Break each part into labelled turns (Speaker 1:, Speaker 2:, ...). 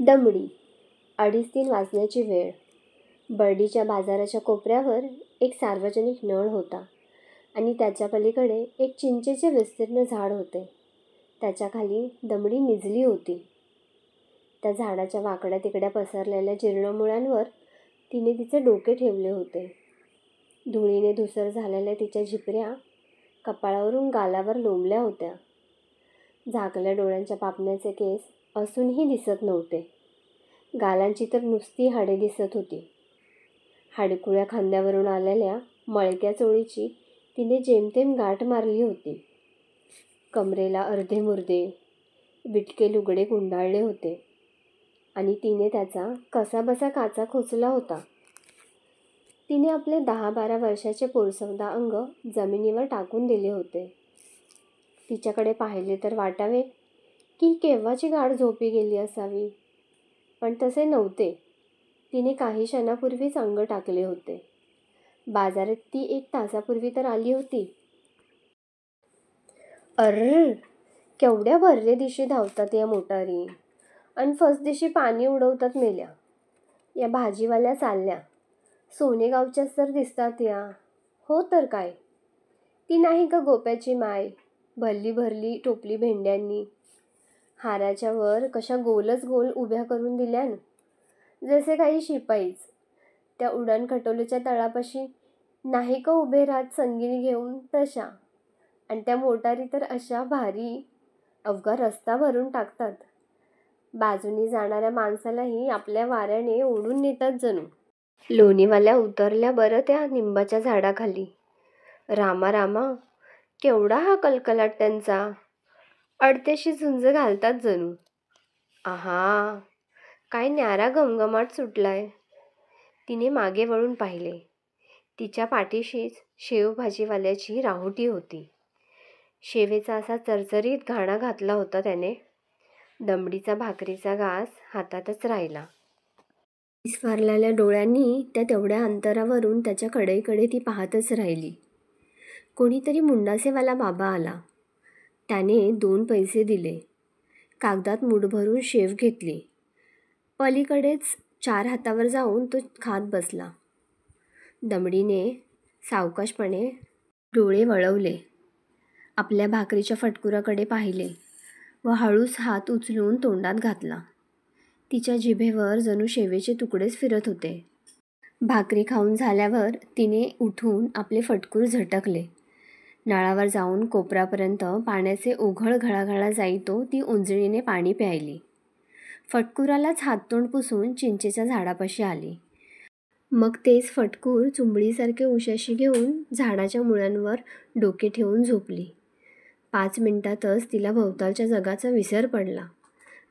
Speaker 1: दमडी. 2:30 वाजण्याची वेळ. बर्डीच्या बाजाराच्या कोपऱ्यावर एक सार्वजनिक नळ होता आणि त्याच्या पलीकडे एक चिंचेचे विस्तीर्ण झाड होते. त्याच्या खाली दमडी निजली होती. त्या झाडाच्या वाकड्या तिकड्या पसरलेल्या जीर्ण मुळांवर तिने तिचे डोके ठेवले होते. धुळीने धुसर झालेल्या तिच्या झिपऱ्या कपाळावरून गालावर लोंबल्या होत्या. झाकल्या डोळ्यांच्या पापण्याचे केस असूनही दिसत नव्हते. गालांची तर नुसती हाडे दिसत होती. हाडकुळ्या खांद्यावरून आलेल्या मळक्या चोळीची तिने जेमतेम गाठ मारली होती. कमरेला अर्धे मुर्दे विटके लुगडे गुंडाळले होते आणि तिने त्याचा कसाबसा काचा खोचला होता. तिने आपले 10-12 वर्षाचे पोरसवदा अंग जमिनीवर टाकून दिले होते. तिच्याकडे पाहिले तर वाटावे की केव्हाची गाढ झोपी गेली असावी, पण तसे नव्हते. तिने काही क्षणापूर्वीच अंग टाकले होते. बाजारात ती 1 तासापूर्वी तर आली होती. अर्र, केवढ्या भरले दिशी धावतात या मोटारी आणि फसदिशी पाणी उडवतात मेल्या. या भाजीवाल्या चालल्या सोनेगावच्याच तर दिसतात या. हो तर काय, ती नाही का गोप्याची माय, भल्ली भरली टोपली भेंड्यांनी. हाराच्या वर कशा गोलच गोल उभ्या करून दिल्यान, जसे काही शिपाईच. त्या उडान खटोलीच्या तळापाशी नाही का उभे राहत संगिनी घेऊन तशा. आणि त्या मोटारी तर अशा भारी, अवघा रस्ता भरून टाकतात. बाजूनी जाणाऱ्या माणसालाही आपल्या वाऱ्याने ओढून नेतात जणू. लोणीवाल्या उतरल्या बरं त्या निंबाच्या झाडाखाली. रामा रामा, केवढा हा कलकलाट त्यांचा. अडतेशी झुंज घालतात जणू. आहा, काय न्यारा घमघमाट सुटलाय. तिने मागे वळून पाहिले. तिच्या पाठीशीच शेवभाजीवाल्याची राहुटी होती. शेवेचा असा चरचरीत घाणा घातला होता त्याने. दमडीचा भाकरीचा घास हातातच राहिला. विस्फारलेल्या डोळ्यांनी त्या तेवढ्या अंतरावरून त्याच्या कडेकडे ती पाहतच राहिली. कोणीतरी मुंडासेवाला बाबा आला. त्याने 2 पैसे दिले. कागदात मूठ भरून शेव घेतली. पलीकडेच 4 हातावर जाऊन तो खात बसला. दमडीने सावकाशपणे डोळे वळवले. आपल्या भाकरीच्या फटकुराकडे पाहिले व हळूच हात उचलून तोंडात घातला. तिच्या जिभेवर जणू शेवेचे तुकडेच फिरत होते. भाकरी खाऊन झाल्यावर तिने उठून आपले फटकूर झटकले. नळावर जाऊन कोपऱ्यापर्यंत पाण्याचे ओघळ घळाघळा जाईतो ती उंजळीने पाणी प्यायली. फटकुरालाच हाततोंड पुसून चिंचेच्या झाडापाशी आली. मग तेच फटकूर चुंबळीसारखे उशाशी घेऊन झाडाच्या मुळांवर डोके ठेवून झोपली. 5 मिनिटातच तिला भोवतालच्या जगाचा विसर पडला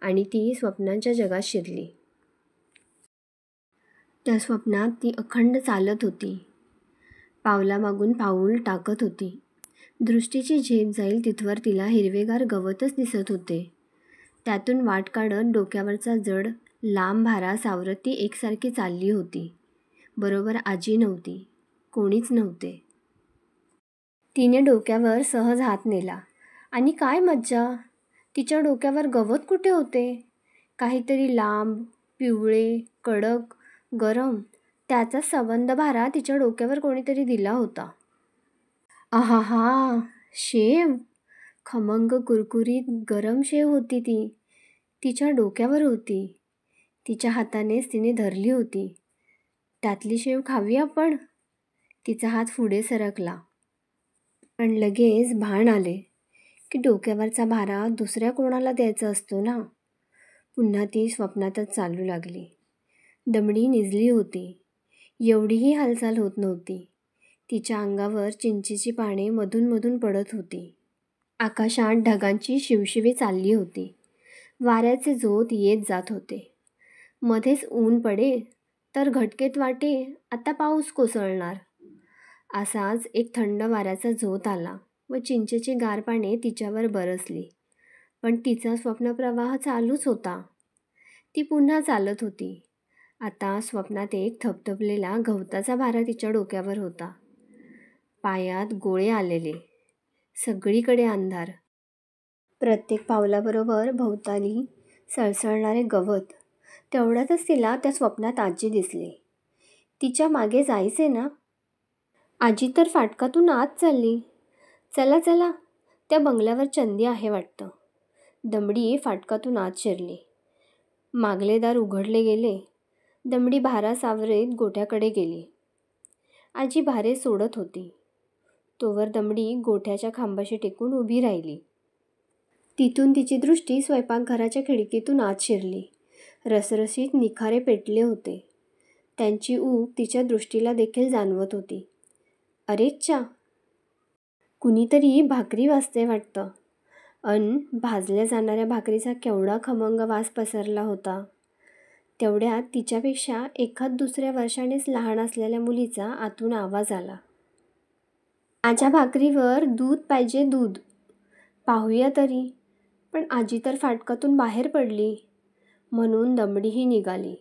Speaker 1: आणि ती स्वप्नांच्या जगात शिरली. त्या स्वप्नात ती अखंड चालत होती. पावलामागून पाऊल टाकत होती. दृष्टीची झेप जाईल तिथवर तिला हिरवेगार गवतच दिसत होते. त्यातून वाट काढत डोक्यावरचा जड लांब भारा सावरत ती एकसारखी चालली होती. बरोबर आजी नव्हती, कोणीच नव्हते. तिने डोक्यावर सहज हात नेला आणि काय मज्जा, तिच्या डोक्यावर गवत कुठे होते. काहीतरी लांब, पिवळे, कडक, गरम, त्याचा संबंध भारा तिच्या डोक्यावर कोणीतरी दिला होता. आहाहा, शेव, खमंग कुरकुरीत गरम शेव होती ती. तिच्या डोक्यावर होती. तिच्या हातानेच तिने धरली होती. त्यातली शेव खावी आपण. तिचा हात पुढे सरकला. पण लगेच भान आले की डोक्यावरचा भारा दुसऱ्या कोणाला द्यायचा असतो ना. पुन्हा ती स्वप्नातच चालू लागली. दमडी निजली होती. एवढीही हालचाल होत नव्हती. तिच्या अंगावर चिंचेची पाने मधून मधून पडत होती. आकाशात ढगांची शिवशिवी चालली होती. वाऱ्याचे झोत येत जात होते. मध्येच ऊन पडे तर घटकेत वाटे आता पाऊस कोसळणार. असाच एक थंड वाऱ्याचा झोत आला व चिंचेची गार पाने तिच्यावर बरसली. पण तिचा स्वप्नप्रवाह चालूच होता. ती पुन्हा चालत होती. आता स्वप्नात एक थपथपलेला गवताचा भारा तिच्या डोक्यावर होता. पायात गोळे आलेले. सगळीकडे अंधार. प्रत्येक पावलाबरोबर भोवताली सळसळणारे गवत तेवढ्यातच तिला त्या स्वप्नात आजी दिसली. तिच्या मागे जायचे ना? आजी तर फाटकातून आत चालली. चला चला, त्या बंगल्यावर चंदी आहे वाटतं. दमडी फाटकातून आत शिरली. मागले दार उघडले गेले. दमडी भारा सावरीत गोठ्याकडे गेली. आजी भारे सोडत होती. तोवर दमडी गोठ्याच्या खांबाशी टेकून उभी राहिली. तिथून तिची दृष्टी स्वयंपाकघराच्या खिडकीतून आत शिरली. रसरशीत निखारे पेटले होते. त्यांची ऊब तिच्या दृष्टीला देखील जाणवत होती. अरेच्चा, कुणीतरी भाकरी वाजते वाटतं. भाजल्या जाणाऱ्या भाकरीचा केवढा खमंग वास पसरला होता. तेवढ्यात तिच्यापेक्षा एखाद दुसऱ्या वर्षानेच लहान असलेल्या मुलीचा आतून आवाज आला. माझ्या भाकरीवर दूध पाहिजे, दूध. पाहूया तरी. पण आजी तर फाटकातून बाहेर पडली. म्हणून दमडीही निघाली.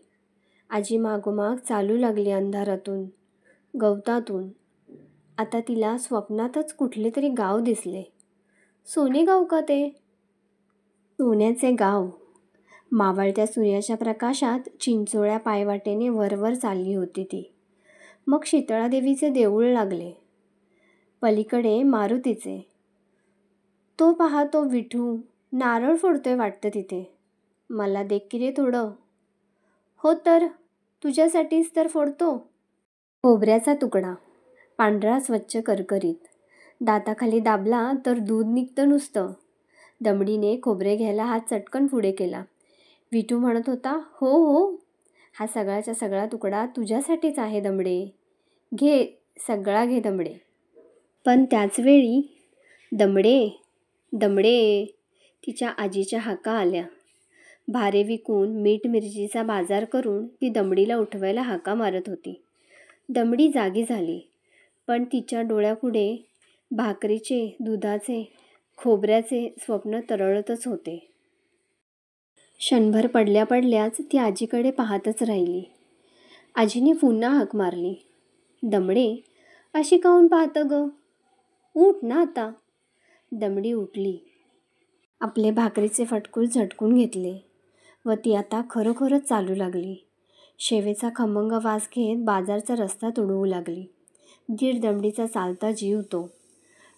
Speaker 1: आजी मागोमाग चालू लागली अंधारातून, गवतातून. आता तिला स्वप्नातच कुठले तरी गाव दिसले. सोनेगाव का ते? सोन्याचे गाव. मावळत्या सूर्याच्या प्रकाशात चिंचोळ्या पायवाटेने वरवर चालली होती ती. मग शीतळादेवीचे देऊळ लागले. पलीकडे मारुतीचे. तो पहा, तो विठू नारळ फोडतोय वाटतं तिथे. मला दे की रे थोडं. हो तर, तुझ्यासाठीच तर फोडतो. खोबऱ्याचा तुकडा, पांढरा स्वच्छ करकरीत. दाताखाली दाबला तर दूध निघतं नुसतं. दमडीने खोबरे घ्यायला हात चटकन पुढे केला. विठू म्हणत होता, हो हो, हा सगळाच्या सगळा तुकडा तुझ्यासाठीच आहे दमडे. घे, सगळा घे दमडे. पण त्याचवेळी दमडे, दमडे, तिच्या आजीच्या हाका आल्या. भारे विकून मीठ मिरचीचा बाजार करून ती दमडीला उठवायला हाका मारत होती. दमडी जागी झाली. पण तिच्या डोळ्यापुढे भाकरीचे, दुधाचे, खोबऱ्याचे स्वप्न तरळतच होते. क्षणभर पडल्या पडल्याच ती आजीकडे पाहतच राहिली. आजीने पुन्हा हाक मारली. दमडे, अशी काहून पाहतं ग? उठ ना आता. दमडी उठली. आपले भाकरीचे फटकूळ झटकून घेतले व ती आता खरोखरच चालू लागली. शेवेचा खमंग वास घेत बाजारचा रस्ता तुडवू लागली. दीड दमडीचा चालता जीव तो.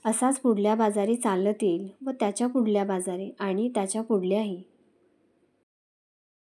Speaker 1: असाच पुढल्या बाजारी चालत येईल व त्याच्या पुढल्या बाजारी आणि त्याच्या पुढल्याही.